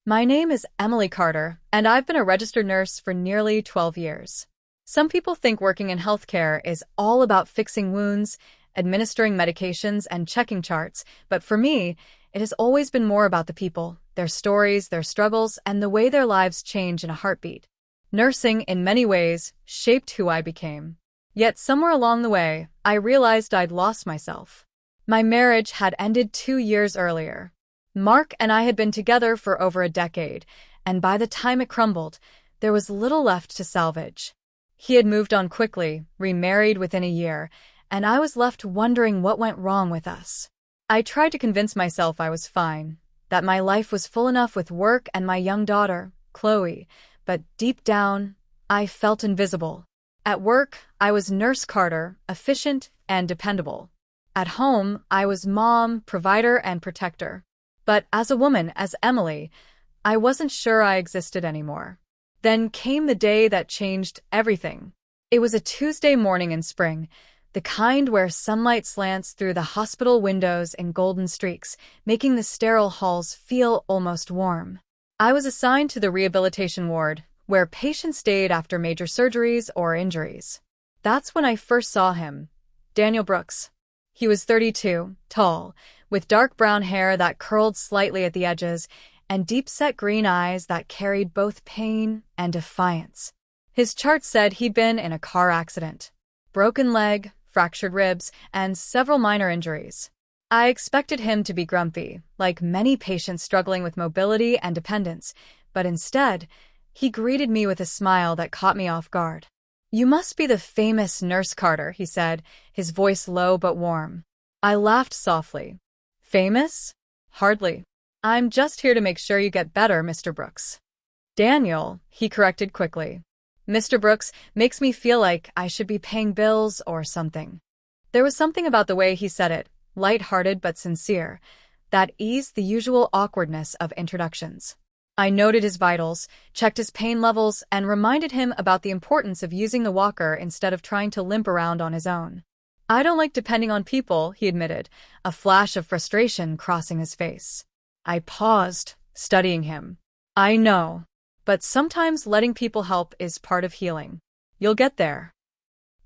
My name is Emily Carter, and I've been a registered nurse for nearly 12 years. Some people think working in healthcare is all about fixing wounds, administering medications, and checking charts, but for me, it has always been more about the people, their stories, their struggles, and the way their lives change in a heartbeat. Nursing, in many ways, shaped who I became. Yet somewhere along the way, I realized I'd lost myself. My marriage had ended 2 years earlier. Mark and I had been together for over a decade, and by the time it crumbled, there was little left to salvage. He had moved on quickly, remarried within a year, and I was left wondering what went wrong with us. I tried to convince myself I was fine, that my life was full enough with work and my young daughter, Chloe, but deep down, I felt invisible. At work, I was Nurse Carter, efficient and dependable. At home, I was mom, provider, and protector. But as a woman, as Emily, I wasn't sure I existed anymore. Then came the day that changed everything. It was a Tuesday morning in spring, the kind where sunlight slants through the hospital windows in golden streaks, making the sterile halls feel almost warm. I was assigned to the rehabilitation ward, where patients stayed after major surgeries or injuries. That's when I first saw him, Daniel Brooks. He was 32, tall, with dark brown hair that curled slightly at the edges, and deep-set green eyes that carried both pain and defiance. His chart said he'd been in a car accident, broken leg, fractured ribs, and several minor injuries. I expected him to be grumpy, like many patients struggling with mobility and dependence, but instead, he greeted me with a smile that caught me off guard. "You must be the famous Nurse Carter," he said, his voice low but warm. I laughed softly. "Famous? Hardly. I'm just here to make sure you get better, Mr. Brooks." "Daniel," he corrected quickly. "Mr. Brooks makes me feel like I should be paying bills or something." There was something about the way he said it, light-hearted but sincere, that eased the usual awkwardness of introductions. I noted his vitals, checked his pain levels, and reminded him about the importance of using the walker instead of trying to limp around on his own. "I don't like depending on people," he admitted, a flash of frustration crossing his face. I paused, studying him. "I know, but sometimes letting people help is part of healing. You'll get there."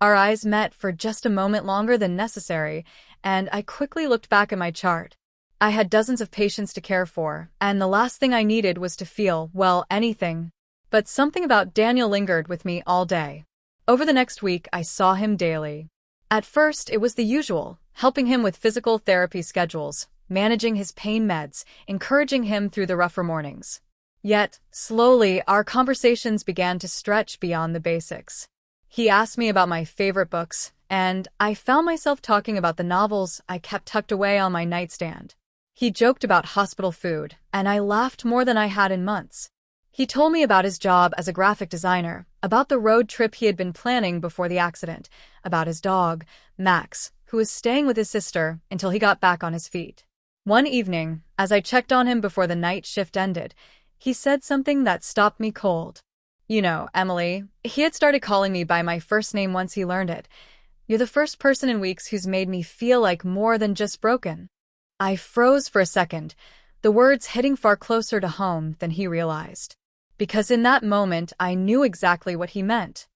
Our eyes met for just a moment longer than necessary, and I quickly looked back at my chart. I had dozens of patients to care for, and the last thing I needed was to feel, well, anything. But something about Daniel lingered with me all day. Over the next week, I saw him daily. At first, it was the usual, helping him with physical therapy schedules, managing his pain meds, encouraging him through the rougher mornings. Yet, slowly, our conversations began to stretch beyond the basics. He asked me about my favorite books, and I found myself talking about the novels I kept tucked away on my nightstand. He joked about hospital food, and I laughed more than I had in months. He told me about his job as a graphic designer, about the road trip he had been planning before the accident, about his dog, Max, who was staying with his sister until he got back on his feet. One evening, as I checked on him before the night shift ended, he said something that stopped me cold. "You know, Emily," he had started calling me by my first name once he learned it, "you're the first person in weeks who's made me feel like more than just broken." I froze for a second, the words hitting far closer to home than he realized. Because in that moment, I knew exactly what he meant.